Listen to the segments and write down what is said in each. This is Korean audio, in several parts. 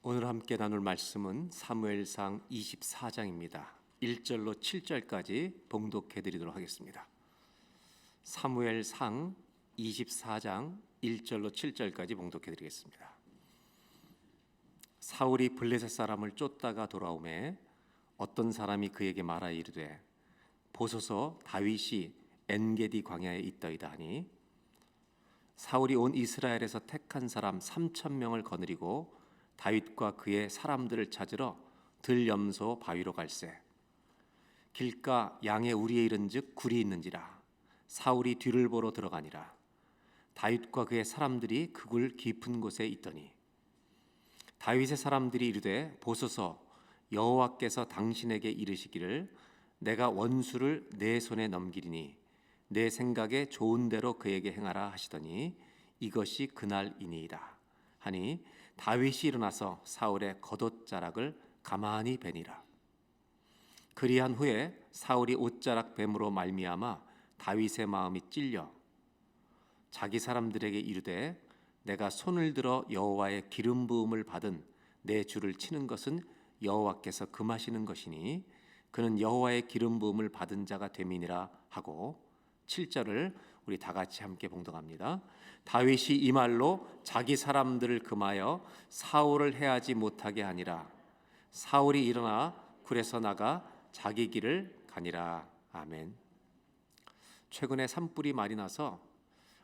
오늘 함께 나눌 말씀은 사무엘상 24장입니다. 1절로 7절까지 봉독해 드리도록 하겠습니다. 사무엘상 24장 1절로 7절까지 봉독해 드리겠습니다. 사울이 블레셋 사람을 쫓다가 돌아오매 어떤 사람이 그에게 말하여 이르되 보소서 다윗이 엔게디 광야에 있더이다 하니 사울이 온 이스라엘에서 택한 사람 3,000명을 거느리고 다윗과 그의 사람들을 찾으러 들염소 바위로 갈새 길가 양의 우리에 이른즉 굴이 있는지라 사울이 뒤를 보러 들어가니라 다윗과 그의 사람들이 그 굴 깊은 곳에 있더니 다윗의 사람들이 이르되 보소서 여호와께서 당신에게 이르시기를 내가 원수를 내 손에 넘기리니 내 생각에 좋은 대로 그에게 행하라 하시더니 이것이 그날이니이다 하니 다윗이 일어나서 사울의 겉옷자락을 가만히 베니라. 그리한 후에 사울이 옷자락 뱀으로 말미암아 다윗의 마음이 찔려 자기 사람들에게 이르되 내가 손을 들어 여호와의 기름 부음을 받은 내 주를 치는 것은 여호와께서 금하시는 것이니 그는 여호와의 기름 부음을 받은 자가 됨이니라 하고 7절을 우리 다 같이 함께 봉독합니다. 다윗이 이 말로 자기 사람들을 금하여 사울을 해하지 못하게 하니라. 사울이 일어나 굴에서 나가 자기 길을 가니라. 아멘. 최근에 산불이 많이 나서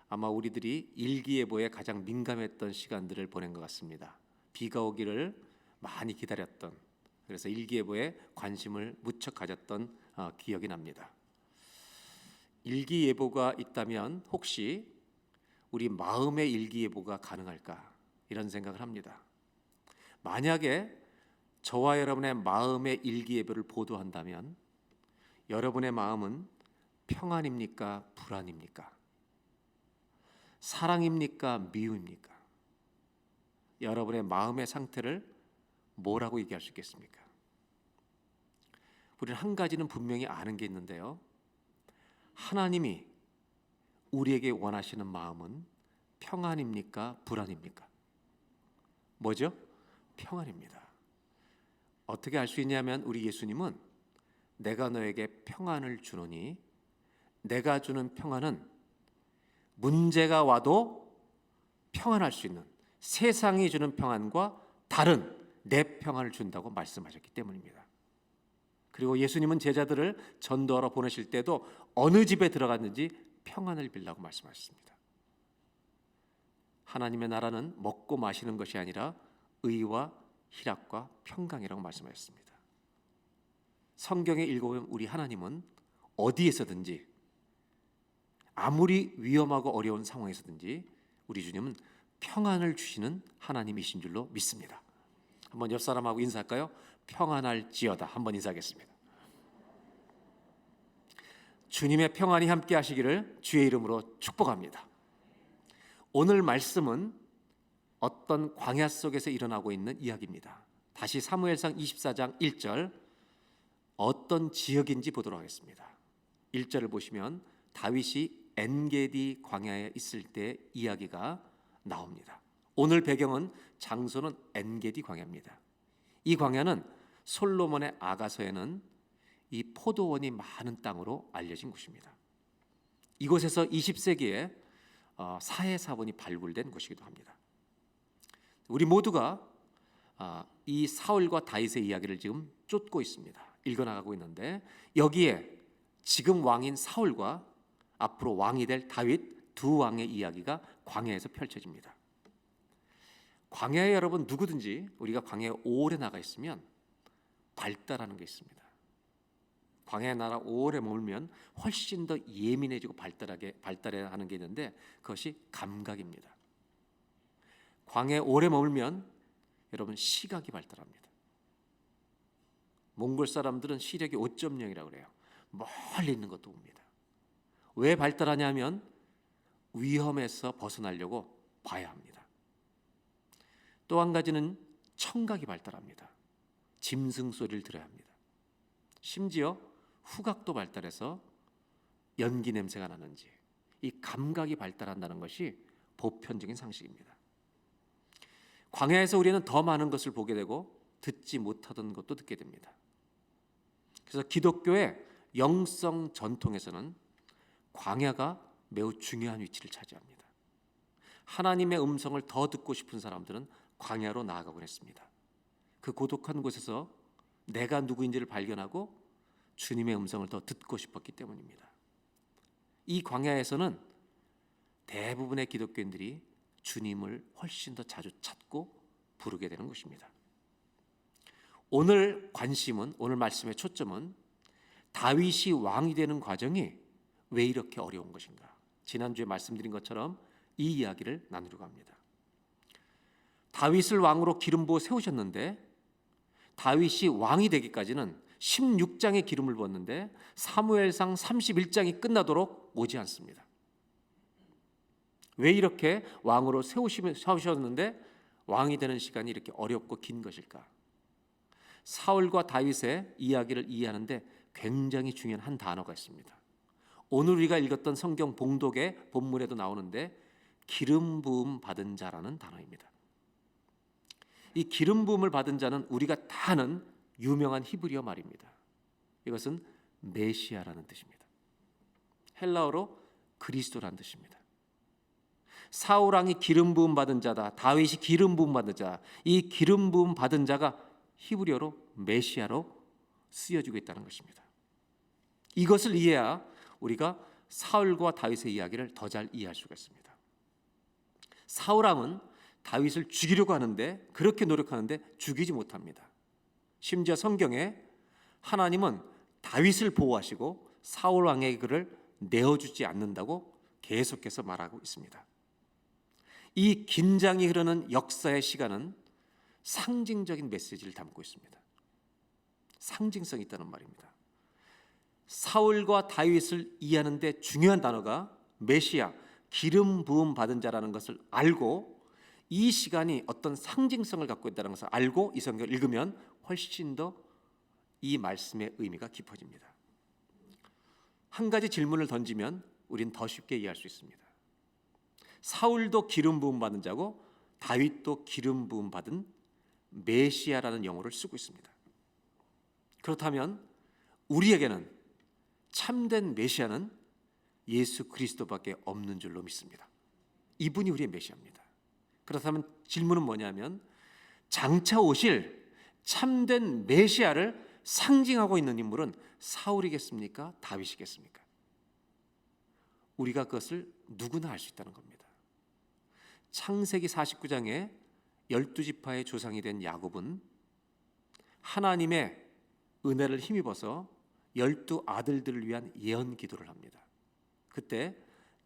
아마 우리들이 일기예보에 가장 민감했던 시간들을 보낸 것 같습니다. 비가 오기를 많이 기다렸던, 그래서 일기예보에 관심을 무척 가졌던 기억이 납니다. 일기예보가 있다면 혹시 우리 마음의 일기예보가 가능할까 이런 생각을 합니다. 만약에 저와 여러분의 마음의 일기예보를 보도한다면 여러분의 마음은 평안입니까? 불안입니까? 사랑입니까? 미움입니까? 여러분의 마음의 상태를 뭐라고 얘기할 수 있겠습니까? 우리는 한 가지는 분명히 아는 게 있는데요. 하나님이 우리에게 원하시는 마음은 평안입니까? 불안입니까? 뭐죠? 평안입니다. 어떻게 알 수 있냐면 우리 예수님은 내가 너에게 평안을 주노니 내가 주는 평안은 문제가 와도 평안할 수 있는 세상이 주는 평안과 다른 내 평안을 준다고 말씀하셨기 때문입니다. 그리고 예수님은 제자들을 전도하러 보내실 때도 어느 집에 들어갔는지 평안을 빌라고 말씀하셨습니다. 하나님의 나라는 먹고 마시는 것이 아니라 의와 희락과 평강이라고 말씀하셨습니다. 성경에 읽어보면 우리 하나님은 어디에서든지 아무리 위험하고 어려운 상황에서든지 우리 주님은 평안을 주시는 하나님이신 줄로 믿습니다. 한번 옆 사람하고 인사할까요? 평안할지어다. 한번 인사하겠습니다. 주님의 평안이 함께 하시기를 주의 이름으로 축복합니다. 오늘 말씀은 어떤 광야 속에서 일어나고 있는 이야기입니다. 다시 사무엘상 24장 1절 어떤 지역인지 보도록 하겠습니다. 1절을 보시면 다윗이 엔게디 광야에 있을 때 이야기가 나옵니다. 오늘 배경은 장소는 엔게디 광야입니다. 이 광야는 솔로몬의 아가서에는 이 포도원이 많은 땅으로 알려진 곳입니다. 이곳에서 20세기에 사해사원이 발굴된 곳이기도 합니다. 우리 모두가 이 사울과 다윗의 이야기를 지금 쫓고 있습니다. 읽어나가고 있는데 여기에 지금 왕인 사울과 앞으로 왕이 될 다윗 두 왕의 이야기가 광야에서 펼쳐집니다. 광야에 여러분 누구든지 우리가 광야에 오래 나가 있으면 발달하는 게 있습니다. 광야에 나라 오래 머물면 훨씬 더 예민해지고 발달해야 하는 게 있는데 그것이 감각입니다. 광야에 오래 머물면 여러분 시각이 발달합니다. 몽골 사람들은 시력이 5.0이라고 그래요. 멀리 있는 것도 봅니다. 왜 발달하냐면 위험에서 벗어나려고 봐야 합니다. 또 한 가지는 청각이 발달합니다. 짐승 소리를 들어야 합니다. 심지어 후각도 발달해서 연기 냄새가 나는지 이 감각이 발달한다는 것이 보편적인 상식입니다. 광야에서 우리는 더 많은 것을 보게 되고 듣지 못하던 것도 듣게 됩니다. 그래서 기독교의 영성 전통에서는 광야가 매우 중요한 위치를 차지합니다. 하나님의 음성을 더 듣고 싶은 사람들은 광야로 나아가곤 했습니다. 그 고독한 곳에서 내가 누구인지를 발견하고 주님의 음성을 더 듣고 싶었기 때문입니다. 이 광야에서는 대부분의 기독교인들이 주님을 훨씬 더 자주 찾고 부르게 되는 것입니다. 오늘 관심은, 오늘 말씀의 초점은 다윗이 왕이 되는 과정이 왜 이렇게 어려운 것인가? 지난주에 말씀드린 것처럼 이 이야기를 나누려고 합니다. 다윗을 왕으로 기름 부어 세우셨는데 다윗이 왕이 되기까지는 16장의 기름을 부었는데 사무엘상 31장이 끝나도록 오지 않습니다. 왜 이렇게 왕으로 세우셨는데 왕이 되는 시간이 이렇게 어렵고 긴 것일까? 사울과 다윗의 이야기를 이해하는데 굉장히 중요한 한 단어가 있습니다. 오늘 우리가 읽었던 성경 봉독의 본문에도 나오는데 기름 부음 받은 자라는 단어입니다. 이 기름 부음을 받은 자는 우리가 다 아는 유명한 히브리어 말입니다. 이것은 메시아라는 뜻입니다. 헬라어로 그리스도라는 뜻입니다. 사울 왕이 기름 부음 받은 자다. 다윗이 기름 부음 받은 자. 이 기름 부음 받은 자가 히브리어로 메시아로 쓰여지고 있다는 것입니다. 이것을 이해해야 우리가 사울과 다윗의 이야기를 더 잘 이해할 수가 있습니다. 사울 왕은 다윗을 죽이려고 하는데 그렇게 노력하는데 죽이지 못합니다. 심지어 성경에 하나님은 다윗을 보호하시고 사울 왕에게 그를 내어주지 않는다고 계속해서 말하고 있습니다. 이 긴장이 흐르는 역사의 시간은 상징적인 메시지를 담고 있습니다. 상징성이 있다는 말입니다. 사울과 다윗을 이해하는 데 중요한 단어가 메시아, 기름 부음 받은 자라는 것을 알고 이 시간이 어떤 상징성을 갖고 있다는 것을 알고 이 성경을 읽으면 훨씬 더 이 말씀의 의미가 깊어집니다. 한 가지 질문을 던지면 우린 더 쉽게 이해할 수 있습니다. 사울도 기름 부음 받은 자고 다윗도 기름 부음 받은 메시아라는 용어를 쓰고 있습니다. 그렇다면 우리에게는 참된 메시아는 예수 그리스도밖에 없는 줄로 믿습니다. 이분이 우리의 메시아입니다. 그렇다면 질문은 뭐냐면 장차 오실 참된 메시아를 상징하고 있는 인물은 사울이겠습니까? 다윗이겠습니까? 우리가 그것을 누구나 알 수 있다는 겁니다. 창세기 49장에 12지파의 조상이 된 야곱은 하나님의 은혜를 힘입어서 12 아들들을 위한 예언 기도를 합니다. 그때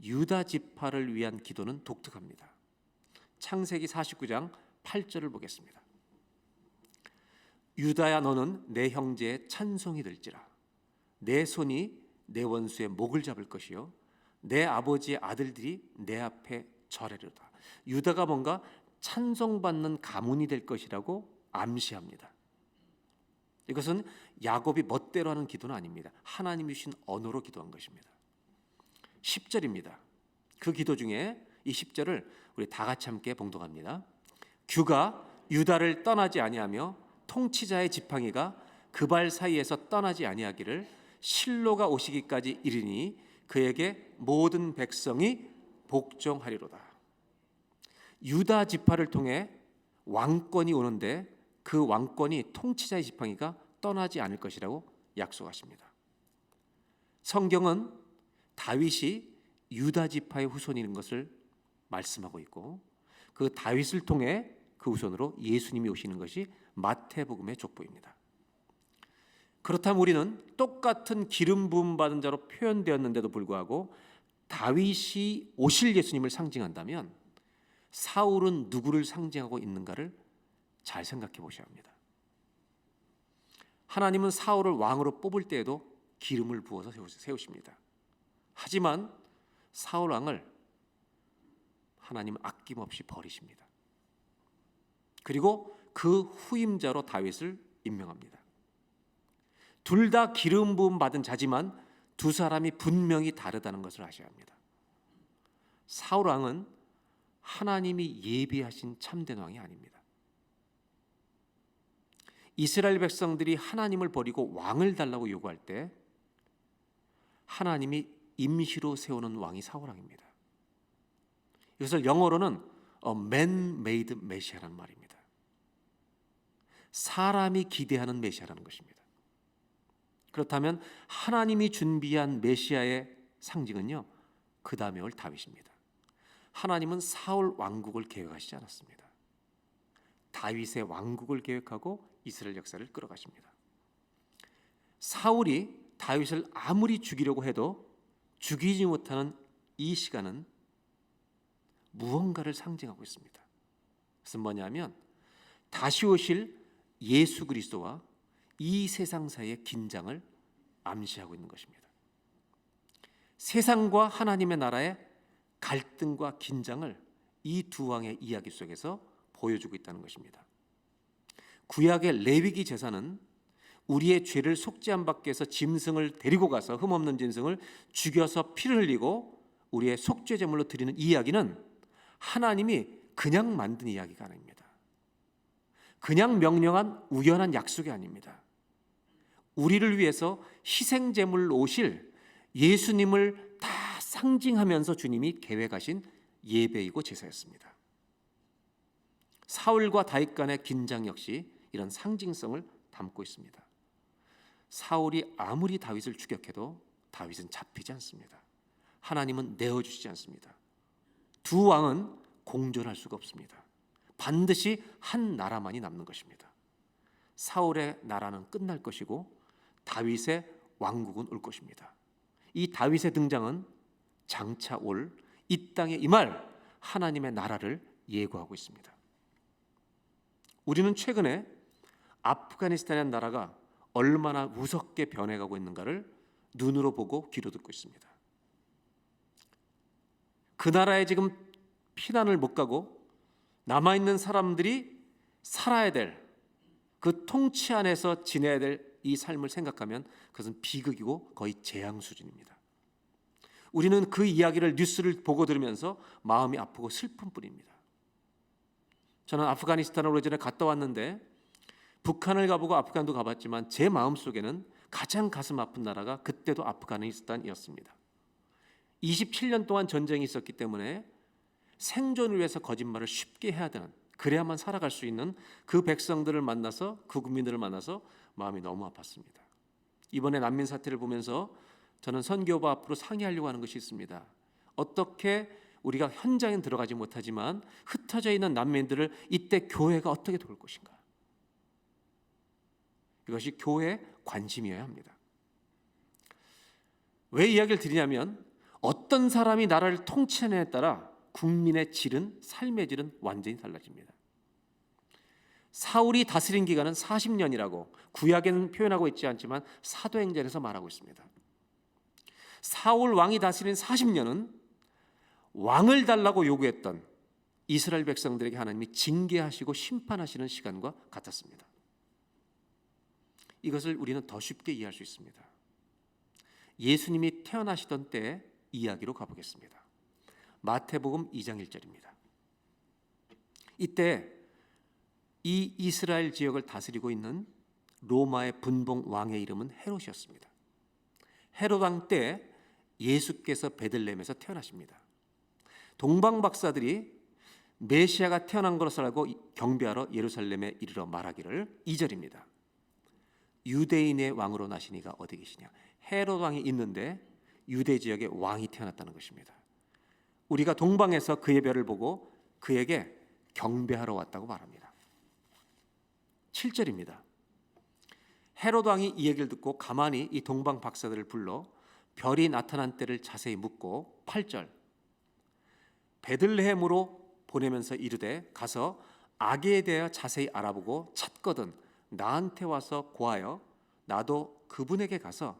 유다 지파를 위한 기도는 독특합니다. 창세기 49장 8절을 보겠습니다. 유다야 너는 내 형제의 찬송이 될지라 내 손이 내 원수의 목을 잡을 것이요 내 아버지의 아들들이 내 앞에 절하리로다. 유다가 뭔가 찬송받는 가문이 될 것이라고 암시합니다. 이것은 야곱이 멋대로 하는 기도는 아닙니다. 하나님이 주신 언어로 기도한 것입니다. 10절입니다. 그 기도 중에 이 10절을 우리 다 같이 함께 봉독합니다. 규가 유다를 떠나지 아니하며 통치자의 지팡이가 그 발 사이에서 떠나지 아니하기를 실로가 오시기까지 이르니 그에게 모든 백성이 복종하리로다. 유다 지파를 통해 왕권이 오는데 그 왕권이 통치자의 지팡이가 떠나지 않을 것이라고 약속하십니다. 성경은 다윗이 유다 지파의 후손인 것을 말씀하고 있고 그 다윗을 통해 그 후손으로 예수님이 오시는 것이 마태복음의 족보입니다. 그렇다면 우리는 똑같은 기름 부음 받은 자로 표현되었는데도 불구하고 다윗이 오실 예수님을 상징한다면 사울은 누구를 상징하고 있는가를 잘 생각해 보셔야 합니다. 하나님은 사울을 왕으로 뽑을 때에도 기름을 부어서 세우십니다. 하지만 사울 왕을 하나님은 아낌없이 버리십니다. 그리고 그 후임자로 다윗을 임명합니다. 둘 다 기름 부음 받은 자지만 두 사람이 분명히 다르다는 것을 아셔야 합니다. 사울 왕은 하나님이 예비하신 참된 왕이 아닙니다. 이스라엘 백성들이 하나님을 버리고 왕을 달라고 요구할 때 하나님이 임시로 세우는 왕이 사울왕입니다. 이것을 영어로는 man-made 메시아라는 말입니다. 사람이 기대하는 메시아라는 것입니다. 그렇다면 하나님이 준비한 메시아의 상징은요, 그 다음에 올 다윗입니다. 하나님은 사울 왕국을 계획하시지 않았습니다. 다윗의 왕국을 계획하고 이스라엘 역사를 끌어가십니다. 사울이 다윗을 아무리 죽이려고 해도 죽이지 못하는 이 시간은 무언가를 상징하고 있습니다. 그것은 뭐냐면 다시 오실 예수 그리스도와 이 세상 사이의 긴장을 암시하고 있는 것입니다. 세상과 하나님의 나라의 갈등과 긴장을 이 두 왕의 이야기 속에서 보여주고 있다는 것입니다. 구약의 레위기 제사는 우리의 죄를 속죄함 받기 위해서 짐승을 데리고 가서 흠없는 짐승을 죽여서 피를 흘리고 우리의 속죄 제물로 드리는 이야기는 하나님이 그냥 만든 이야기가 아닙니다. 그냥 명령한 우연한 약속이 아닙니다. 우리를 위해서 희생 제물로 오실 예수님을 다 상징하면서 주님이 계획하신 예배이고 제사였습니다. 사울과 다윗 간의 긴장 역시 이런 상징성을 담고 있습니다. 사울이 아무리 다윗을 추격해도 다윗은 잡히지 않습니다. 하나님은 내어주시지 않습니다. 두 왕은 공존할 수가 없습니다. 반드시 한 나라만이 남는 것입니다. 사울의 나라는 끝날 것이고 다윗의 왕국은 올 것입니다. 이 다윗의 등장은 장차 올 이 땅에 임할 하나님의 나라를 예고하고 있습니다. 우리는 최근에 아프가니스탄이라는 나라가 얼마나 무섭게 변해가고 있는가를 눈으로 보고 귀로 듣고 있습니다. 그 나라에 지금 피난을 못 가고 남아있는 사람들이 살아야 될 그 통치 안에서 지내야 될 이 삶을 생각하면 그것은 비극이고 거의 재앙 수준입니다. 우리는 그 이야기를 뉴스를 보고 들으면서 마음이 아프고 슬픈 뿐입니다. 저는 아프가니스탄을 오래전에 갔다 왔는데 북한을 가보고 아프간도 가봤지만 제 마음속에는 가장 가슴 아픈 나라가 그때도 아프가니스탄이었습니다. 27년 동안 전쟁이 있었기 때문에 생존을 위해서 거짓말을 쉽게 해야 되는, 그래야만 살아갈 수 있는 그 백성들을 만나서, 그 국민들을 만나서 마음이 너무 아팠습니다. 이번에 난민 사태를 보면서 저는 선교부 앞으로 상의하려고 하는 것이 있습니다. 어떻게 우리가 현장에 들어가지 못하지만 흩어져 있는 난민들을 이때 교회가 어떻게 도울 것인가? 이것이 교회의 관심이어야 합니다. 왜 이야기를 드리냐면 어떤 사람이 나라를 통치하느냐에 따라 국민의 질은, 삶의 질은 완전히 달라집니다. 사울이 다스린 기간은 40년이라고 구약에는 표현하고 있지 않지만 사도행전에서 말하고 있습니다. 사울 왕이 다스린 40년은 왕을 달라고 요구했던 이스라엘 백성들에게 하나님이 징계하시고 심판하시는 시간과 같았습니다. 이것을 우리는 더 쉽게 이해할 수 있습니다. 예수님이 태어나시던 때의 이야기로 가보겠습니다. 마태복음 2장 1절입니다. 이때 이 이스라엘 지역을 다스리고 있는 로마의 분봉 왕의 이름은 헤롯이었습니다. 헤롯 왕 때 예수께서 베들레헴에서 태어나십니다. 동방 박사들이 메시아가 태어난 것을 알고 경배하러 예루살렘에 이르러 말하기를 2절입니다. 유대인의 왕으로 나시니가 어디 계시냐. 헤롯 왕이 있는데 유대 지역에 왕이 태어났다는 것입니다. 우리가 동방에서 그의 별을 보고 그에게 경배하러 왔다고 말합니다. 7절입니다. 헤롯 왕이 이 얘기를 듣고 가만히 이 동방 박사들을 불러 별이 나타난 때를 자세히 묻고 8절 베들레헴으로 보내면서 이르되 가서 아기에 대하여 자세히 알아보고 찾거든 나한테 와서 고하여 나도 그분에게 가서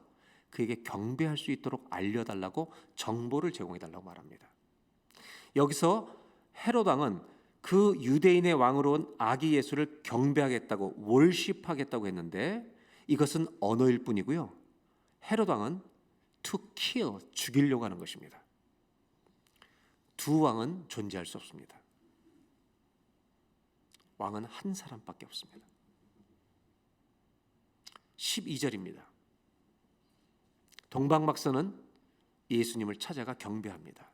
그에게 경배할 수 있도록 알려달라고 정보를 제공해달라고 말합니다. 여기서 헤롯 왕은 그 유대인의 왕으로 온 아기 예수를 경배하겠다고 월십하겠다고 했는데 이것은 언어일 뿐이고요. 헤롯 왕은 to kill, 죽이려고 하는 것입니다. 두 왕은 존재할 수 없습니다. 왕은 한 사람밖에 없습니다. 12절입니다. 동방박사는 예수님을 찾아가 경배합니다.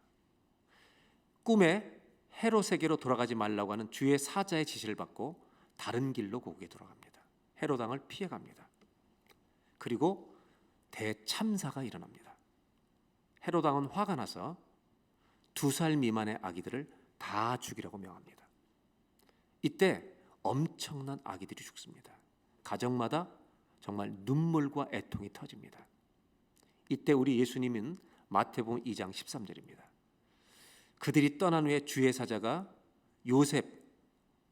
꿈에 헤롯에게로 돌아가지 말라고 하는 주의 사자의 지시를 받고 다른 길로 고국에 돌아갑니다. 헤롯 왕을 피해갑니다. 그리고 대참사가 일어납니다. 헤롯 왕은 화가 나서 2살 미만의 아기들을 다 죽이라고 명합니다. 이때 엄청난 아기들이 죽습니다. 가정마다 정말 눈물과 애통이 터집니다. 이때 우리 예수님은 마태복음 2장 13절입니다. 그들이 떠난 후에 주의 사자가 요셉,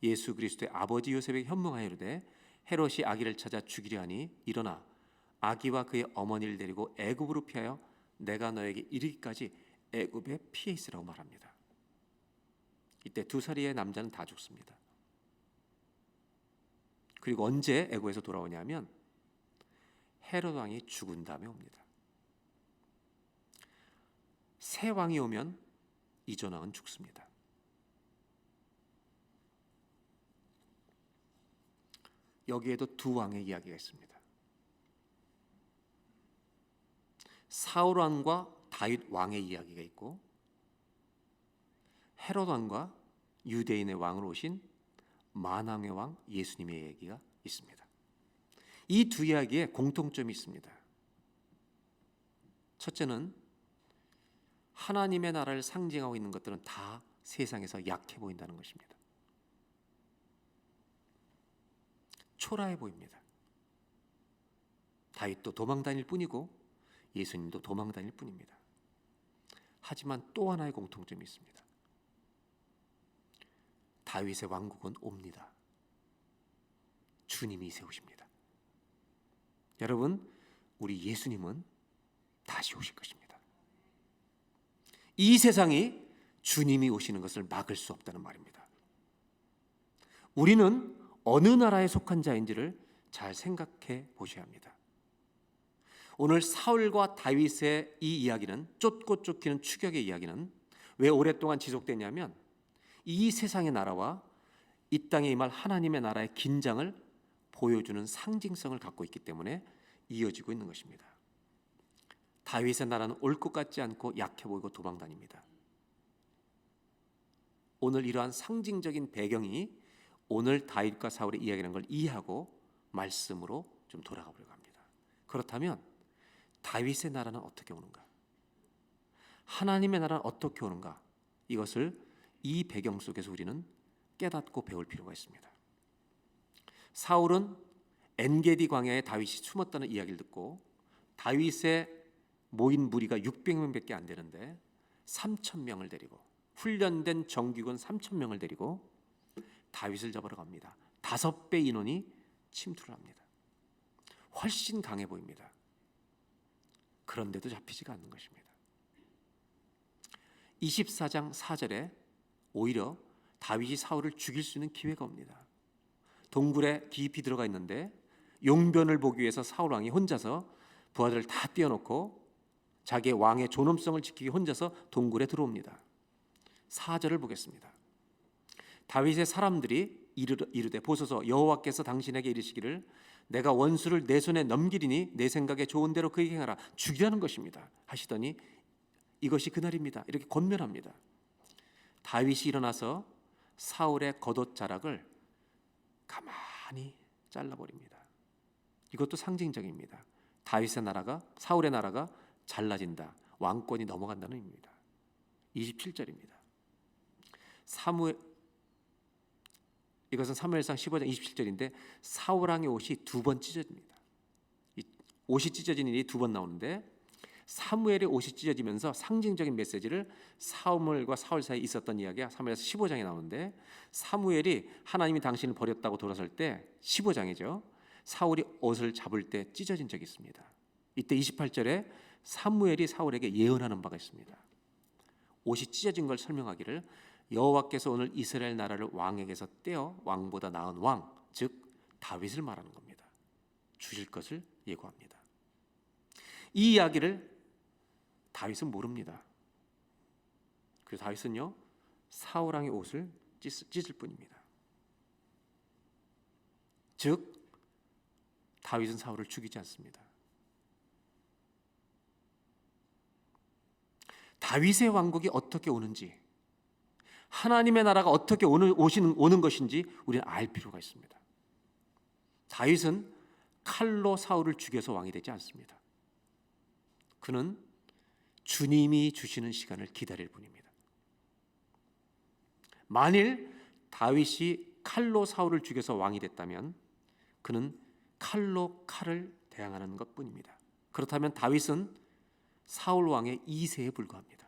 예수 그리스도의 아버지 요셉에게 현몽하여 이르되 헤롯이 아기를 찾아 죽이려 하니 일어나 아기와 그의 어머니를 데리고 애굽으로 피하여 내가 너에게 이르기까지 애굽에 피해 있으라고 말합니다. 이때 2살의 남자는 다 죽습니다. 그리고 언제 애굽에서 돌아오냐면 헤롯 왕이 죽은 다음에 옵니다. 새 왕이 오면 이전 왕은 죽습니다. 여기에도 두 왕의 이야기가 있습니다. 사울 왕과 다윗 왕의 이야기가 있고 헤롯 왕과 유대인의 왕으로 오신 만왕의 왕 예수님의 얘기가 있습니다. 이 두 이야기에 공통점이 있습니다. 첫째는 하나님의 나라를 상징하고 있는 것들은 다 세상에서 약해 보인다는 것입니다. 초라해 보입니다. 다윗도 도망 다닐 뿐이고 예수님도 도망 다닐 뿐입니다. 하지만 또 하나의 공통점이 있습니다. 다윗의 왕국은 옵니다. 주님이 세우십니다. 여러분, 우리 예수님은 다시 오실 것입니다. 이 세상이 주님이 오시는 것을 막을 수 없다는 말입니다. 우리는 어느 나라에 속한 자인지를 잘 생각해 보셔야 합니다. 오늘 사울과 다윗의 이 이야기는, 쫓고 쫓기는 추격의 이야기는 왜 오랫동안 지속되냐면 이 세상의 나라와 이 땅에 임할 하나님의 나라의 긴장을 보여주는 상징성을 갖고 있기 때문에 이어지고 있는 것입니다. 다윗의 나라는 올 것 같지 않고 약해 보이고 도망다닙니다. 오늘 이러한 상징적인 배경이 오늘 다윗과 사울의 이야기라는 걸 이해하고 말씀으로 좀 돌아가 보려고 합니다. 그렇다면 다윗의 나라는 어떻게 오는가? 하나님의 나라는 어떻게 오는가? 이것을 이 배경 속에서 우리는 깨닫고 배울 필요가 있습니다. 사울은 엔게디 광야에 다윗이 숨었다는 이야기를 듣고 다윗의 모인 무리가 600명밖에 안 되는데 3,000명을 데리고 훈련된 정규군 3,000명을 데리고 다윗을 잡으러 갑니다. 5배 인원이 침투를 합니다. 훨씬 강해 보입니다. 그런데도 잡히지가 않는 것입니다. 24장 4절에 오히려 다윗이 사울을 죽일 수 있는 기회가 옵니다. 동굴에 깊이 들어가 있는데 용변을 보기 위해서 사울 왕이 혼자서 부하들을 다 띄워놓고 자기의 왕의 존엄성을 지키기 혼자서 동굴에 들어옵니다. 4절을 보겠습니다. 다윗의 사람들이 이르되 보소서 여호와께서 당신에게 이르시기를 내가 원수를 내 손에 넘기리니 내 생각에 좋은 대로 그에게 행하라 죽이라는 것입니다 하시더니 이것이 그날입니다. 이렇게 권면합니다. 다윗이 일어나서 사울의 겉옷 자락을 가만히 잘라버립니다. 이것도 상징적입니다. 다윗의 나라가, 사울의 나라가 잘라진다, 왕권이 넘어간다는 의미입니다. 27절입니다. 이것은 사무엘상 15장 27절인데 사울 왕의 옷이 2번 찢어집니다. 옷이 찢어진 일이 2번 나오는데 사무엘의 옷이 찢어지면서 상징적인 메시지를 사무엘과 사울 사이에 있었던 이야기가 사무엘서 15장에 나오는데 사무엘이 하나님이 당신을 버렸다고 돌아설 때 15장이죠. 사울이 옷을 잡을 때 찢어진 적이 있습니다. 이때 28절에 사무엘이 사울에게 예언하는 바가 있습니다. 옷이 찢어진 걸 설명하기를 여호와께서 오늘 이스라엘 나라를 왕에게서 떼어 왕보다 나은 왕, 즉 다윗을 말하는 겁니다. 주실 것을 예고합니다. 이 이야기를 다윗은 모릅니다. 그래서 다윗은요 사울 왕의 옷을 찢을 뿐입니다. 즉 다윗은 사울을 죽이지 않습니다. 다윗의 왕국이 어떻게 오는지, 하나님의 나라가 어떻게 오는 것인지 우리는 알 필요가 있습니다. 다윗은 칼로 사울을 죽여서 왕이 되지 않습니다. 그는 주님이 주시는 시간을 기다릴 뿐입니다. 만일 다윗이 칼로 사울을 죽여서 왕이 됐다면 그는 칼로 칼을 대항하는 것뿐입니다. 그렇다면 다윗은 사울 왕의 2세에 불과합니다.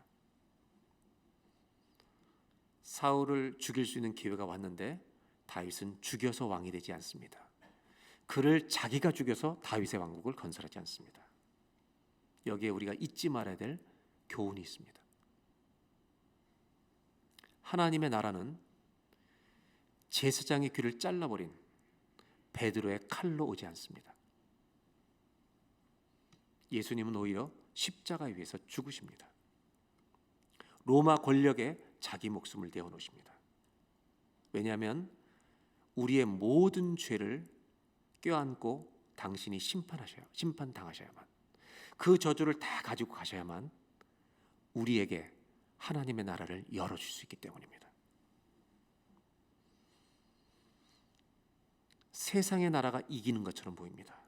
사울을 죽일 수 있는 기회가 왔는데 다윗은 죽여서 왕이 되지 않습니다. 그를 자기가 죽여서 다윗의 왕국을 건설하지 않습니다. 여기에 우리가 잊지 말아야 될 교훈이 있습니다. 하나님의 나라는 제사장의 귀를 잘라버린 베드로의 칼로 오지 않습니다. 예수님은 오히려 십자가에 위해서 죽으십니다. 로마 권력에 자기 목숨을 내어놓으십니다. 왜냐하면 우리의 모든 죄를 껴안고 당신이 심판당하셔야만, 그 저주를 다 가지고 가셔야만 우리에게 하나님의 나라를 열어줄 수 있기 때문입니다. 세상의 나라가 이기는 것처럼 보입니다.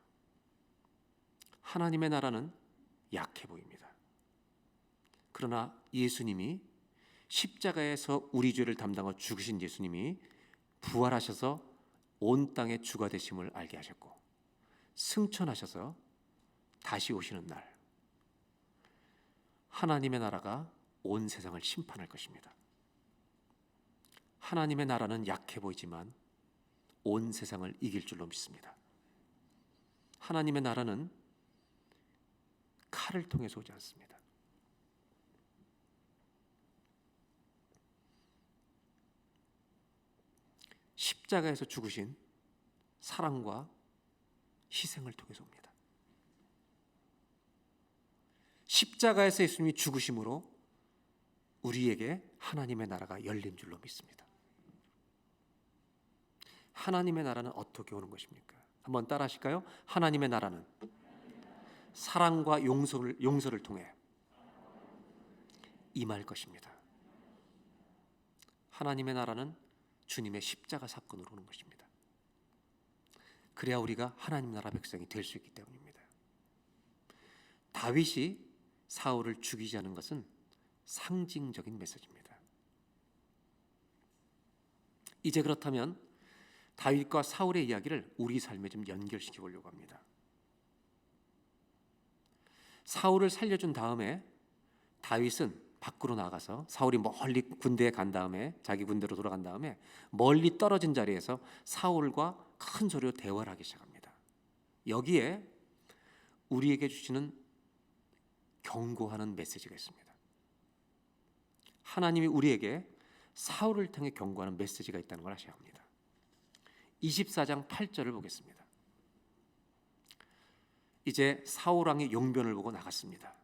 하나님의 나라는 약해 보입니다. 그러나 예수님이 십자가에서 우리 죄를 담당하고 죽으신 예수님이 부활하셔서 온 땅의 주가 되심을 알게 하셨고 승천하셔서 다시 오시는 날 하나님의 나라가 온 세상을 심판할 것입니다. 하나님의 나라는 약해 보이지만 온 세상을 이길 줄로 믿습니다. 하나님의 나라는 칼을 통해서 오지 않습니다. 십자가에서 죽으신 사랑과 희생을 통해서 옵니다. 십자가에서 예수님이 죽으심으로 우리에게 하나님의 나라가 열린 줄로 믿습니다. 하나님의 나라는 어떻게 오는 것입니까? 한번 따라 하실까요? 하나님의 나라는 사랑과 용서를 통해 임할 것입니다. 하나님의 나라는 주님의 십자가 사건으로 오는 것입니다. 그래야 우리가 하나님 나라 백성이 될 수 있기 때문입니다. 다윗이 사울을 죽이지 않은 것은 상징적인 메시지입니다. 이제 그렇다면 다윗과 사울의 이야기를 우리 삶에 좀 연결시켜 보려고 합니다. 사울을 살려준 다음에 다윗은 밖으로 나가서 사울이 멀리 군대에 간 다음에 자기 군대로 돌아간 다음에 멀리 떨어진 자리에서 사울과 큰 소리로 대화를 하기 시작합니다. 여기에 우리에게 주시는 경고하는 메시지가 있습니다. 하나님이 우리에게 사울을 통해 경고하는 메시지가 있다는 걸 아셔야 합니다. 24장 8절을 보겠습니다. 이제 사울 왕이 용변을 보고 나갔습니다.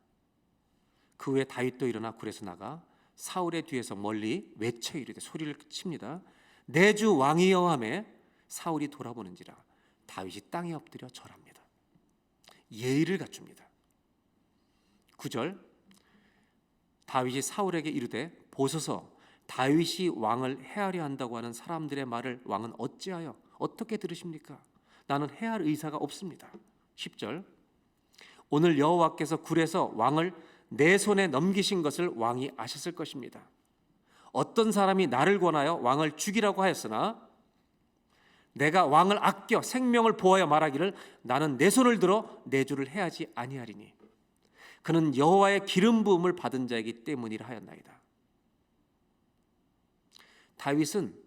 그 후에 다윗도 일어나 굴에서 나가 사울의 뒤에서 멀리 외쳐 이르되 소리를 칩니다. 내 주 왕이여 하매 사울이 돌아보는지라 다윗이 땅에 엎드려 절합니다. 예의를 갖춥니다. 9절 다윗이 사울에게 이르되 보소서 다윗이 왕을 해하려 한다고 하는 사람들의 말을 왕은 어찌하여 어떻게 들으십니까? 나는 해할 의사가 없습니다. 10절 오늘 여호와께서 굴에서 왕을 내 손에 넘기신 것을 왕이 아셨을 것입니다. 어떤 사람이 나를 권하여 왕을 죽이라고 하였으나 내가 왕을 아껴 생명을 보호하여 말하기를 나는 내 손을 들어 내 주를 해하지 아니하리니 그는 여호와의 기름 부음을 받은 자이기 때문이라 하였나이다. 다윗은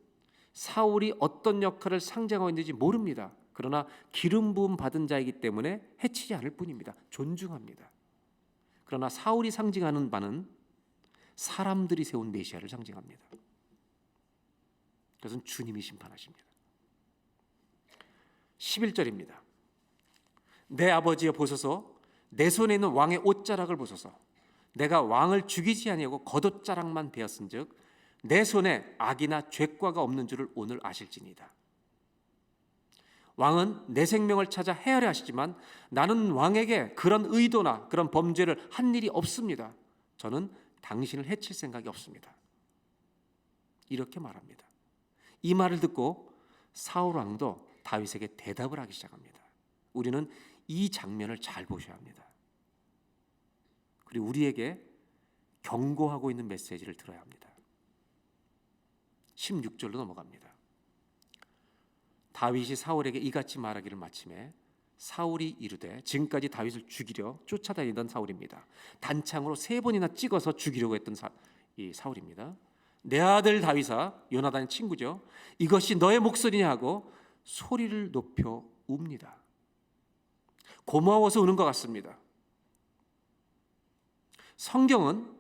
사울이 어떤 역할을 상징하고 있는지 모릅니다. 그러나 기름 부음 받은 자이기 때문에 해치지 않을 뿐입니다. 존중합니다. 그러나 사울이 상징하는 바는 사람들이 세운 메시아를 상징합니다. 그것은 주님이 심판하십니다. 11절입니다. 내 아버지여 보소서 내 손에 있는 왕의 옷자락을 보소서 내가 왕을 죽이지 아니하고 겉옷자락만 베었은즉 내 손에 악이나 죄과가 없는 줄을 오늘 아실지니이다. 왕은 내 생명을 찾아 헤아려 하시지만 나는 왕에게 그런 의도나 그런 범죄를 한 일이 없습니다. 저는 당신을 해칠 생각이 없습니다. 이렇게 말합니다. 이 말을 듣고 사울 왕도 다윗에게 대답을 하기 시작합니다. 우리는 이 장면을 잘 보셔야 합니다. 그리고 우리에게 경고하고 있는 메시지를 들어야 합니다. 16절로 넘어갑니다. 다윗이 사울에게 이같이 말하기를 마침에 사울이 이르되, 지금까지 다윗을 죽이려 쫓아다니던 사울입니다. 단창으로 3번이나 찍어서 죽이려고 했던 이 사울입니다. 내 아들 다윗아, 요나단의 친구죠. 이것이 너의 목소리냐 하고 소리를 높여 웁니다. 고마워서 우는 것 같습니다. 성경은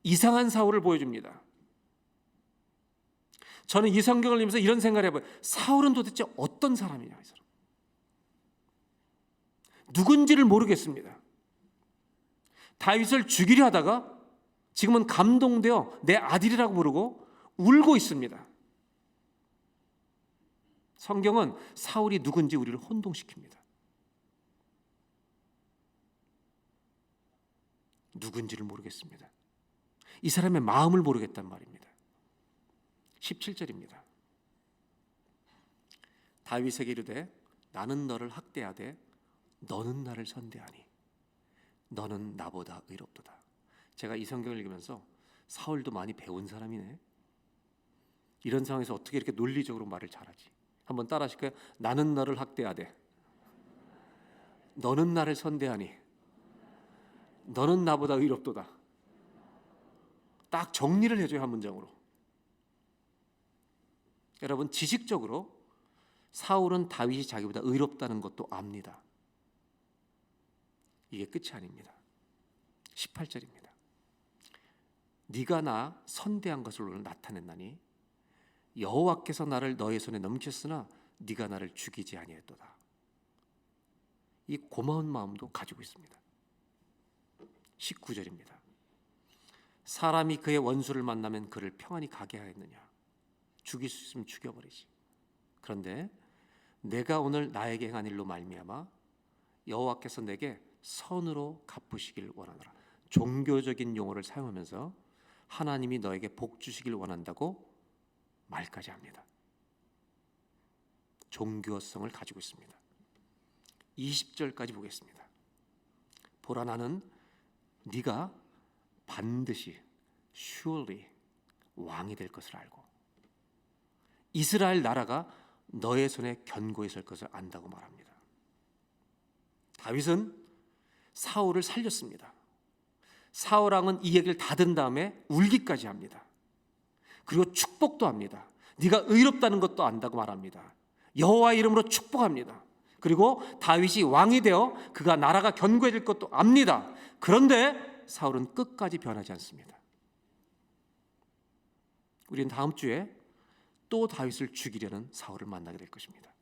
이상한 사울을 보여줍니다. 저는 이 성경을 읽으면서 이런 생각을 해봐요. 사울은 도대체 어떤 사람이냐, 이 사람. 누군지를 모르겠습니다. 다윗을 죽이려 하다가 지금은 감동되어 내 아들이라고 부르고 울고 있습니다. 성경은 사울이 누군지 우리를 혼동시킵니다. 누군지를 모르겠습니다. 이 사람의 마음을 모르겠단 말입니다. 17절입니다. 다윗에게 이르되 나는 너를 학대하되 너는 나를 선대하니 너는 나보다 의롭도다. 제가 이 성경을 읽으면서 사울도 많이 배운 사람이네. 이런 상황에서 어떻게 이렇게 논리적으로 말을 잘하지? 한번 따라 하실까요? 나는 너를 학대하되 너는 나를 선대하니 너는 나보다 의롭도다. 딱 정리를 해줘요, 한 문장으로. 여러분, 지식적으로 사울은 다윗이 자기보다 의롭다는 것도 압니다. 이게 끝이 아닙니다. 18절입니다. 네가 나 선대한 것을 오늘 나타냈나니 여호와께서 나를 너의 손에 넘겼으나 네가 나를 죽이지 아니했도다. 이 고마운 마음도 가지고 있습니다. 19절입니다. 사람이 그의 원수를 만나면 그를 평안히 가게 하였느냐. 죽일 수 있으면 죽여버리지. 그런데 내가 오늘 나에게 행한 일로 말미암아 여호와께서 내게 선으로 갚으시길 원하노라. 종교적인 용어를 사용하면서 하나님이 너에게 복 주시길 원한다고 말까지 합니다. 종교성을 가지고 있습니다. 20절까지 보겠습니다. 보라, 나는 네가 반드시 surely 왕이 될 것을 알고 이스라엘 나라가 너의 손에 견고히 설 것을 안다고 말합니다. 다윗은 사울을 살렸습니다. 사울 왕은 이 얘기를 다 든 다음에 울기까지 합니다. 그리고 축복도 합니다. 네가 의롭다는 것도 안다고 말합니다. 여호와 이름으로 축복합니다. 그리고 다윗이 왕이 되어 그가 나라가 견고해질 것도 압니다. 그런데 사울은 끝까지 변하지 않습니다. 우리는 다음 주에 또 다윗을 죽이려는 사울을 만나게 될 것입니다.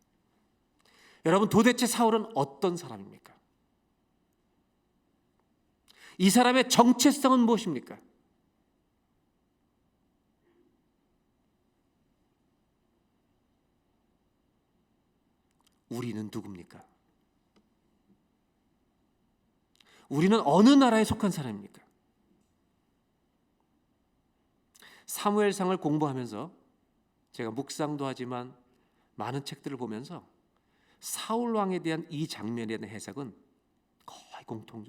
여러분, 도대체 사울은 어떤 사람입니까? 이 사람의 정체성은 무엇입니까? 우리는 누굽니까? 우리는 어느 나라에 속한 사람입니까? 사무엘상을 공부하면서 제가 묵상도 하지만 많은 책들을 보면서 사울 왕에 대한 이 장면에 대한 해석은 거의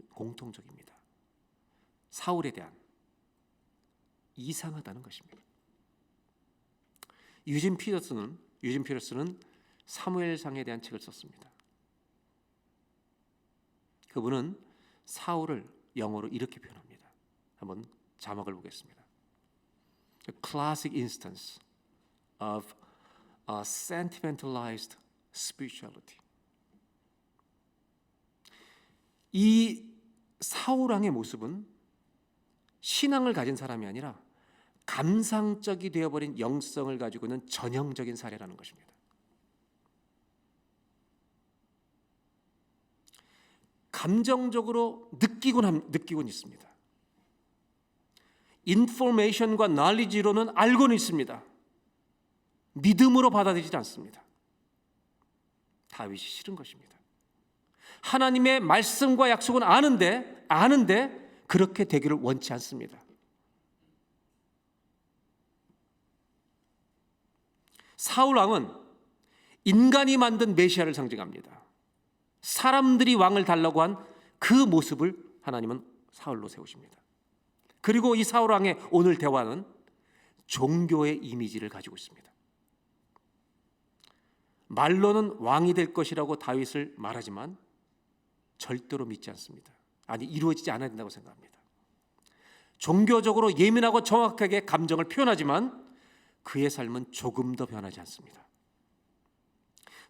공통적입니다. 사울에 대한 이상하다는 것입니다. 유진 피터스는 사무엘상에 대한 책을 썼습니다. 그분은 사울을 영어로 이렇게 표현합니다. 한번 자막을 보겠습니다. A classic instance of a sentimentalized spirituality. 이 사울 왕의 모습은 신앙을 가진 사람이 아니라 감상적이 되어버린 영성을 가지고 있는 전형적인 사례라는 것입니다. 감정적으로 느끼곤 있습니다. 인포메이션과 knowledge로는 알고는 있습니다. 믿음으로 받아들이지 않습니다. 다윗이 싫은 것입니다. 하나님의 말씀과 약속은 아는데 그렇게 되기를 원치 않습니다. 사울 왕은 인간이 만든 메시아를 상징합니다. 사람들이 왕을 달라고 한 그 모습을 하나님은 사울로 세우십니다. 그리고 이 사울 왕의 오늘 대화는 종교의 이미지를 가지고 있습니다. 말로는 왕이 될 것이라고 다윗을 말하지만 절대로 믿지 않습니다. 아니, 이루어지지 않아야 된다고 생각합니다. 종교적으로 예민하고 정확하게 감정을 표현하지만 그의 삶은 조금 더 변하지 않습니다.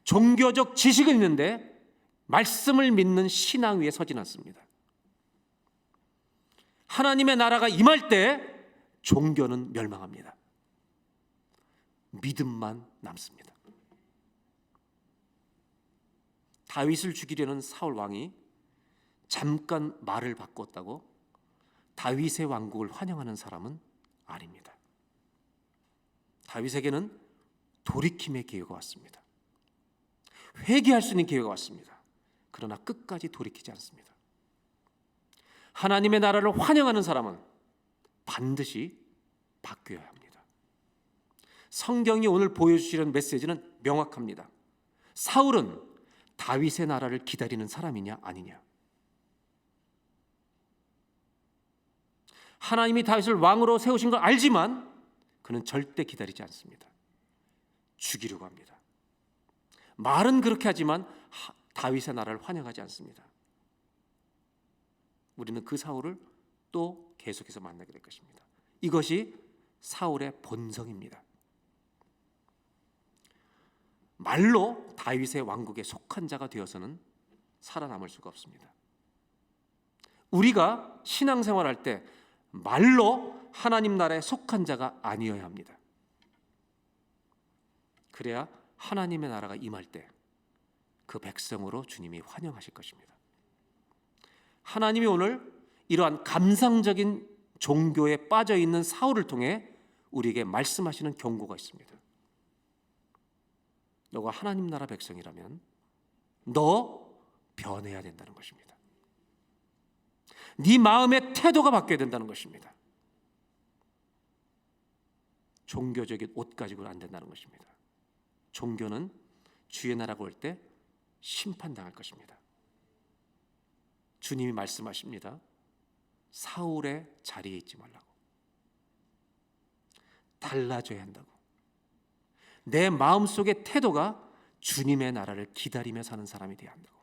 종교적 지식은 있는데 말씀을 믿는 신앙 위에 서진 않습니다. 하나님의 나라가 임할 때 종교는 멸망합니다. 믿음만 남습니다. 다윗을 죽이려는 사울 왕이 잠깐 말을 바꿨다고 다윗의 왕국을 환영하는 사람은 아닙니다. 다윗에게는 돌이킴의 기회가 왔습니다. 회개할 수 있는 기회가 왔습니다. 그러나 끝까지 돌이키지 않습니다. 하나님의 나라를 환영하는 사람은 반드시 바뀌어야 합니다. 성경이 오늘 보여주시는 메시지는 명확합니다. 사울은 다윗의 나라를 기다리는 사람이냐 아니냐. 하나님이 다윗을 왕으로 세우신 걸 알지만 그는 절대 기다리지 않습니다. 죽이려고 합니다. 말은 그렇게 하지만 다윗의 나라를 환영하지 않습니다. 우리는 그 사울을 또 계속해서 만나게 될 것입니다. 이것이 사울의 본성입니다. 말로 다윗의 왕국에 속한 자가 되어서는 살아남을 수가 없습니다. 우리가 신앙생활할 때 말로 하나님 나라에 속한 자가 아니어야 합니다. 그래야 하나님의 나라가 임할 때 그 백성으로 주님이 환영하실 것입니다. 하나님이 오늘 이러한 감상적인 종교에 빠져있는 사울을 통해 우리에게 말씀하시는 경고가 있습니다. 너가 하나님 나라 백성이라면 너 변해야 된다는 것입니다. 네 마음의 태도가 바뀌어야 된다는 것입니다. 종교적인 옷 가지고는 안 된다는 것입니다. 종교는 주의 나라가 올 때 심판당할 것입니다. 주님이 말씀하십니다. 사울의 자리에 있지 말라고. 달라져야 한다고. 내 마음속의 태도가 주님의 나라를 기다리며 사는 사람이 되어야 한다고.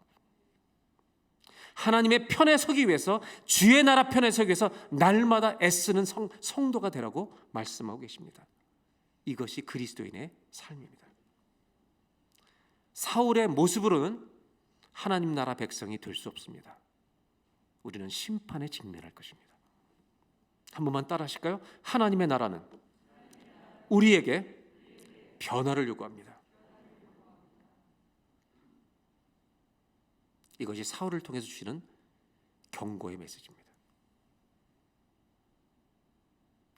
하나님의 편에 서기 위해서, 주의 나라 편에 서기 위해서 날마다 애쓰는 성도가 되라고 말씀하고 계십니다. 이것이 그리스도인의 삶입니다. 사울의 모습으로는 하나님 나라 백성이 될 수 없습니다. 우리는 심판에 직면할 것입니다. 한 번만 따라 하실까요? 하나님의 나라는 우리에게 변화를 요구합니다. 이것이 사울을 통해서 주시는 경고의 메시지입니다.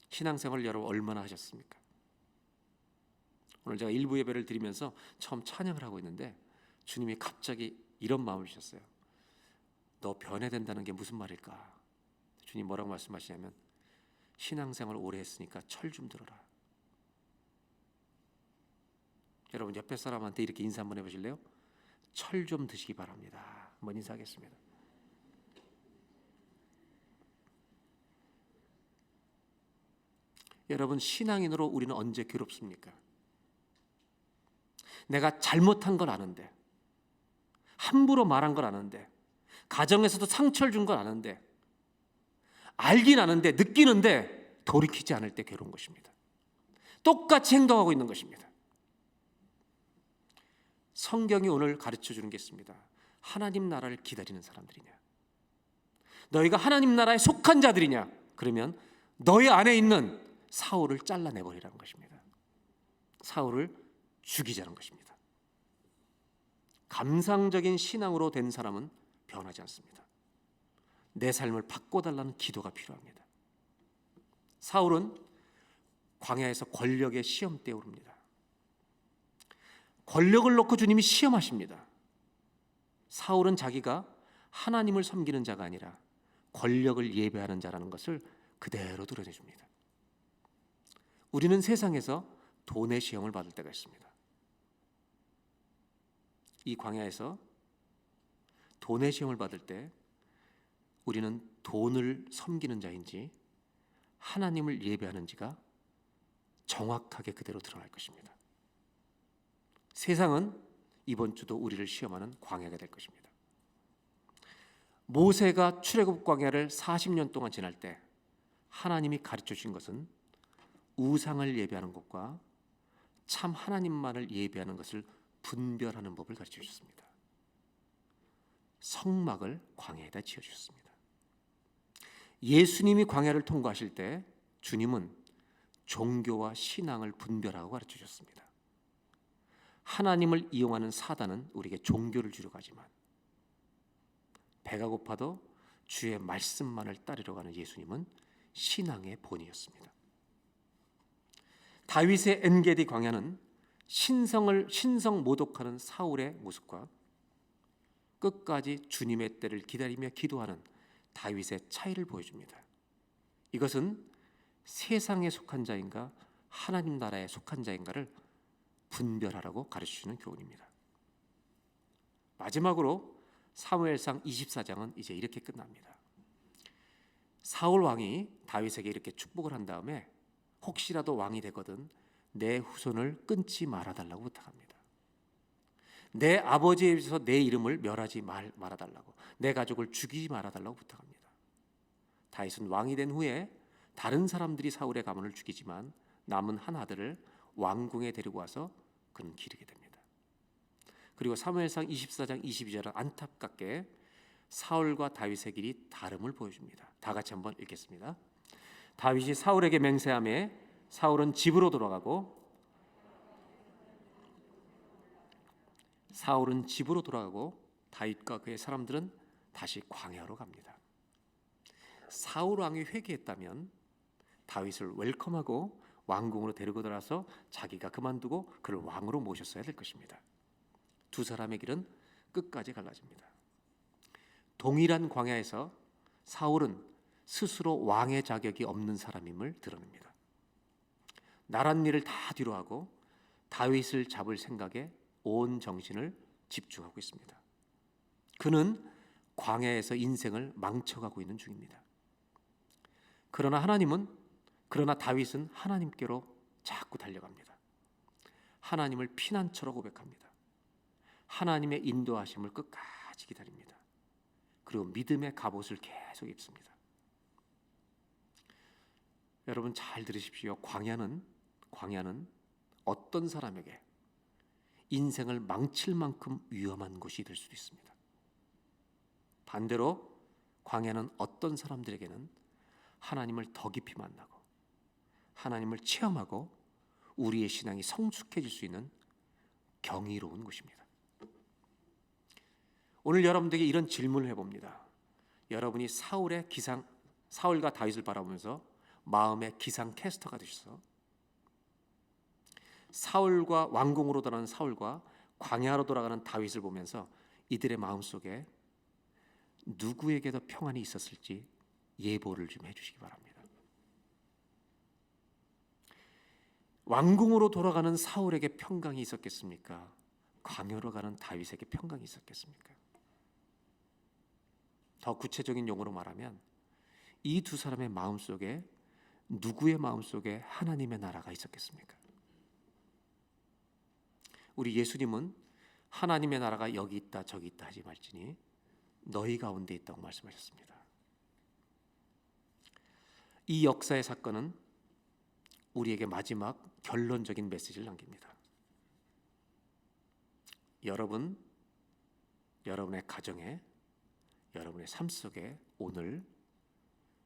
신앙생활 여러분 얼마나 하셨습니까? 오늘 제가 일부 예배를 드리면서 처음 찬양을 하고 있는데 주님이 갑자기 이런 마음을 주셨어요. 너 변해야 된다는 게 무슨 말일까? 주님 뭐라고 말씀하시냐면 신앙생활 오래 했으니까 철 좀 들어라. 여러분 옆에 사람한테 이렇게 인사 한번 해보실래요? 철 좀 드시기 바랍니다. 한번 인사하겠습니다. 여러분 신앙인으로 우리는 언제 괴롭습니까? 내가 잘못한 걸 아는데, 함부로 말한 걸 아는데, 가정에서도 상처를 준 걸 아는데, 알긴 아는데 느끼는데 돌이키지 않을 때 괴로운 것입니다. 똑같이 행동하고 있는 것입니다. 성경이 오늘 가르쳐주는 게 있습니다. 하나님 나라를 기다리는 사람들이냐, 너희가 하나님 나라에 속한 자들이냐, 그러면 너희 안에 있는 사울을 잘라내버리라는 것입니다. 사울을 죽이자는 것입니다. 감상적인 신앙으로 된 사람은 변하지 않습니다. 내 삶을 바꿔달라는 기도가 필요합니다. 사울은 광야에서 권력의 시험대에 오릅니다. 권력을 놓고 주님이 시험하십니다. 사울은 자기가 하나님을 섬기는 자가 아니라 권력을 예배하는 자라는 것을 그대로 드러내줍니다. 우리는 세상에서 돈의 시험을 받을 때가 있습니다. 이 광야에서 돈의 시험을 받을 때 우리는 돈을 섬기는 자인지 하나님을 예배하는지가 정확하게 그대로 드러날 것입니다. 세상은 이번 주도 우리를 시험하는 광야가 될 것입니다. 모세가 출애굽 광야를 40년 동안 지날 때 하나님이 가르쳐 주신 것은 우상을 예배하는 것과 참 하나님만을 예배하는 것을 분별하는 법을 가르쳐 주셨습니다. 성막을 광야에다 지어 주셨습니다. 예수님이 광야를 통과하실 때 주님은 종교와 신앙을 분별하고 가르쳐 주셨습니다. 하나님을 이용하는 사단은 우리에게 종교를 주려고 하지만 배가 고파도 주의 말씀만을 따르려 가는 예수님은 신앙의 본이었습니다. 다윗의 엔게디 광야는 신성 모독하는 사울의 모습과 끝까지 주님의 때를 기다리며 기도하는 다윗의 차이를 보여줍니다. 이것은 세상에 속한 자인가 하나님 나라에 속한 자인가를 분별하라고 가르치시는 교훈입니다. 마지막으로 사무엘상 24장은 이제 이렇게 끝납니다. 사울 왕이 다윗에게 이렇게 축복을 한 다음에 혹시라도 왕이 되거든 내 후손을 끊지 말아달라고 부탁합니다. 내 아버지에 비해서 내 이름을 멸하지 말아달라고, 내 가족을 죽이지 말아달라고 부탁합니다. 다윗은 왕이 된 후에 다른 사람들이 사울의 가문을 죽이지만 남은 한 아들을 왕궁에 데리고 와서 그는 기르게 됩니다. 그리고 사무엘상 24장 22절은 안타깝게 사울과 다윗의 길이 다름을 보여줍니다. 다 같이 한번 읽겠습니다. 다윗이 사울에게 맹세하며 사울은 집으로 돌아가고 다윗과 그의 사람들은 다시 광야로 갑니다. 사울 왕이 회개했다면 다윗을 웰컴하고 왕궁으로 데리고 들어와서 자기가 그만두고 그를 왕으로 모셨어야 될 것입니다. 두 사람의 길은 끝까지 갈라집니다. 동일한 광야에서 사울은 스스로 왕의 자격이 없는 사람임을 드러냅니다. 나란 일을 다 뒤로하고 다윗을 잡을 생각에 온 정신을 집중하고 있습니다. 그는 광야에서 인생을 망쳐가고 있는 중입니다. 그러나 다윗은 하나님께로 자꾸 달려갑니다. 하나님을 피난처로 고백합니다. 하나님의 인도하심을 끝까지 기다립니다. 그리고 믿음의 갑옷을 계속 입습니다. 여러분 잘 들으십시오. 광야는 어떤 사람에게 인생을 망칠 만큼 위험한 곳이 될 수도 있습니다. 반대로 광야는 어떤 사람들에게는 하나님을 더 깊이 만나고 하나님을 체험하고 우리의 신앙이 성숙해질 수 있는 경이로운 곳입니다. 오늘 여러분들에게 이런 질문을 해봅니다. 여러분이 사울과 다윗을 바라보면서 마음의 기상캐스터가 되셔서 사울과 왕궁으로 돌아가는 사울과 광야로 돌아가는 다윗을 보면서 이들의 마음속에 누구에게 더 평안이 있었을지 예보를 좀 해주시기 바랍니다. 왕궁으로 돌아가는 사울에게 평강이 있었겠습니까? 광야로 가는 다윗에게 평강이 있었겠습니까? 더 구체적인 용어로 말하면 이 두 사람의 마음속에 누구의 마음속에 하나님의 나라가 있었겠습니까? 우리 예수님은 하나님의 나라가 여기 있다 저기 있다 하지 말지니 너희 가운데 있다고 말씀하셨습니다. 이 역사의 사건은 우리에게 마지막 결론적인 메시지를 남깁니다. 여러분, 여러분의 가정에, 여러분의 삶 속에 오늘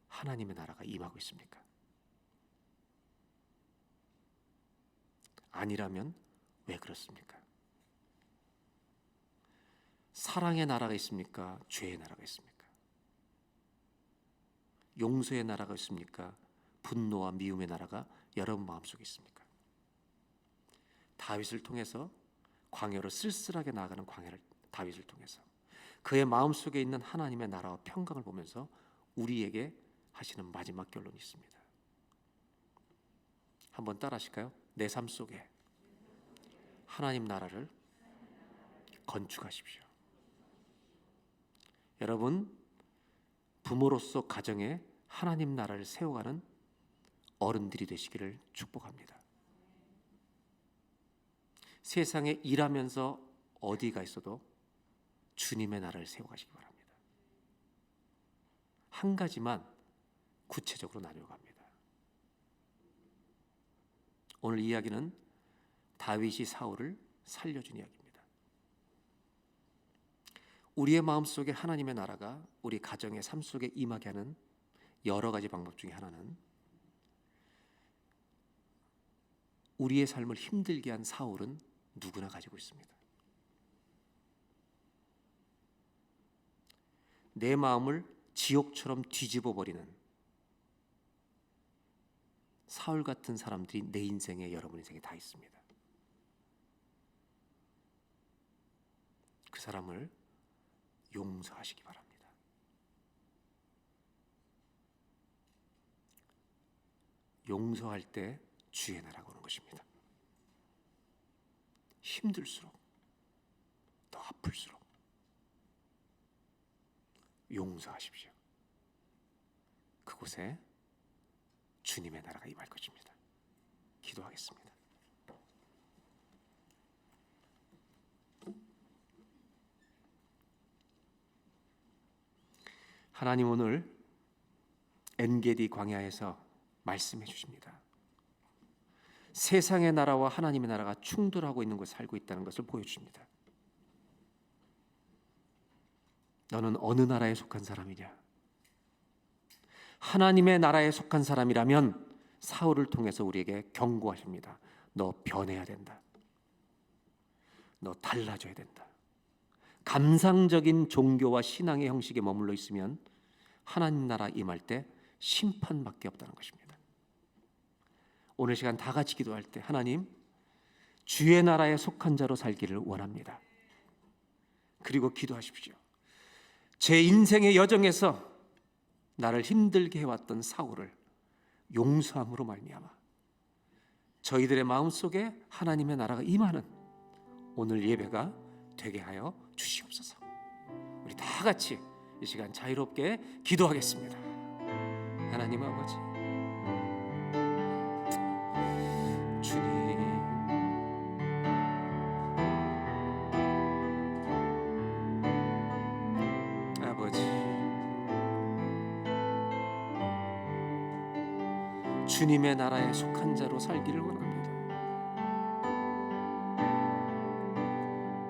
하나님의 나라가 임하고 있습니까? 아니라면 왜 그렇습니까? 사랑의 나라가 있습니까? 죄의 나라가 있습니까? 용서의 나라가 있습니까? 분노와 미움의 나라가 여러분 마음속에 있습니까? 다윗을 통해서 광야로 쓸쓸하게 나아가는 광야를 다윗을 통해서 그의 마음속에 있는 하나님의 나라와 평강을 보면서 우리에게 하시는 마지막 결론이 있습니다. 한번 따라 하실까요? 내 삶 속에 하나님 나라를 건축하십시오. 여러분, 부모로서 가정에 하나님 나라를 세워가는 어른들이 되시기를 축복합니다. 세상에 일하면서 어디가 있어도 주님의 나라를 세워가시기 바랍니다. 한 가지만 구체적으로 나누어갑니다. 오늘 이야기는 다윗이 사울을 살려준 이야기입니다. 우리의 마음속에 하나님의 나라가 우리 가정의 삶 속에 임하게 하는 여러 가지 방법 중에 하나는 우리의 삶을 힘들게 한 사울은 누구나 가지고 있습니다. 내 마음을 지옥처럼 뒤집어 버리는 사울 같은 사람들이 내 인생에, 여러분 인생에 다 있습니다. 그 사람을 용서하시기 바랍니다. 용서할 때 주의 나라가 오는 것입니다. 힘들수록, 더 아플수록 용서하십시오. 그곳에 주님의 나라가 임할 것입니다. 기도하겠습니다. 하나님, 오늘 엔게디 광야에서 말씀해 주십니다. 세상의 나라와 하나님의 나라가 충돌하고 있는 곳에 살고 있다는 것을 보여주십니다. 너는 어느 나라에 속한 사람이냐? 하나님의 나라에 속한 사람이라면 사울을 통해서 우리에게 경고하십니다. 너 변해야 된다. 너 달라져야 된다. 감상적인 종교와 신앙의 형식에 머물러 있으면 하나님 나라 임할 때 심판밖에 없다는 것입니다. 오늘 시간 다 같이 기도할 때 하나님, 주의 나라에 속한 자로 살기를 원합니다. 그리고 기도하십시오. 제 인생의 여정에서 나를 힘들게 해왔던 사울을 용서함으로 말미암아 저희들의 마음속에 하나님의 나라가 임하는 오늘 예배가 되게 하여 주시옵소서. 우리 다 같이 이 시간 자유롭게 기도하겠습니다. 하나님 아버지, 주님, 아버지, 주님의 나라에 속한 자로 살기를 원합니다.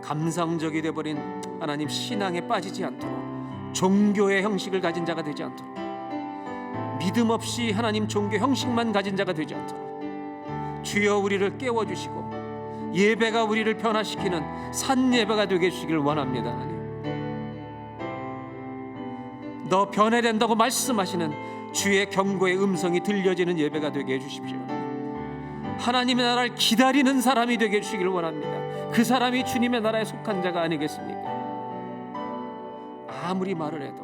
감상적이 되어버린 하나님 신앙에 빠지지 않도록, 종교의 형식을 가진 자가 되지 않도록, 믿음 없이 하나님 종교 형식만 가진 자가 되지 않도록 주여 우리를 깨워주시고 예배가 우리를 변화시키는 산 예배가 되게 해주시기를 원합니다. 하나님, 너 변해된다고 말씀하시는 주의 경고의 음성이 들려지는 예배가 되게 해주십시오. 하나님의 나라를 기다리는 사람이 되게 해주시기를 원합니다. 그 사람이 주님의 나라에 속한 자가 아니겠습니까? 아무리 말을 해도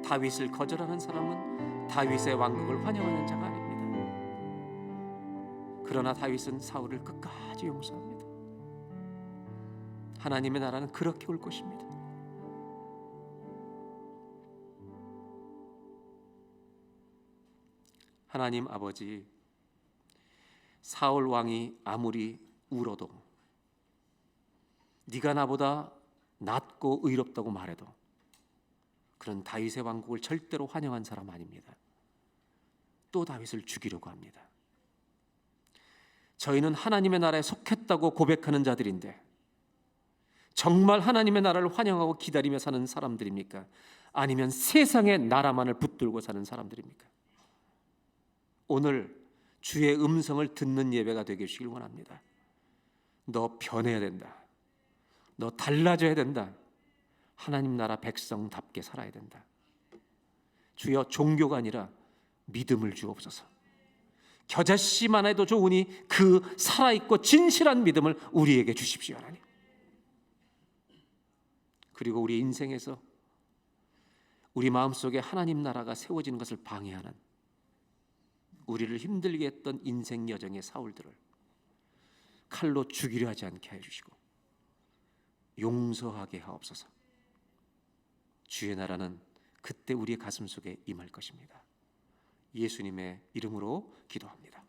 다윗을 거절하는 사람은 다윗의 왕국을 환영하는 자가 아닙니다. 그러나 다윗은 사울을 끝까지 용서합니다. 하나님의 나라는 그렇게 올 것입니다. 하나님 아버지, 사울 왕이 아무리 울어도, 네가 나보다 낫고 의롭다고 말해도 그런 다윗의 왕국을 절대로 환영한 사람 아닙니다. 또 다윗을 죽이려고 합니다. 저희는 하나님의 나라에 속했다고 고백하는 자들인데 정말 하나님의 나라를 환영하고 기다리며 사는 사람들입니까? 아니면 세상의 나라만을 붙들고 사는 사람들입니까? 오늘 주의 음성을 듣는 예배가 되게 해주시길 원합니다. 너 변해야 된다. 너 달라져야 된다. 하나님 나라 백성답게 살아야 된다. 주여, 종교가 아니라 믿음을 주옵소서. 겨자씨만 해도 좋으니 그 살아있고 진실한 믿음을 우리에게 주십시오, 하나님. 그리고 우리 인생에서 우리 마음속에 하나님 나라가 세워지는 것을 방해하는, 우리를 힘들게 했던 인생 여정의 사울들을 칼로 죽이려 하지 않게 해주시고 용서하게 하옵소서. 주의 나라는 그때 우리의 가슴 속에 임할 것입니다. 예수님의 이름으로 기도합니다.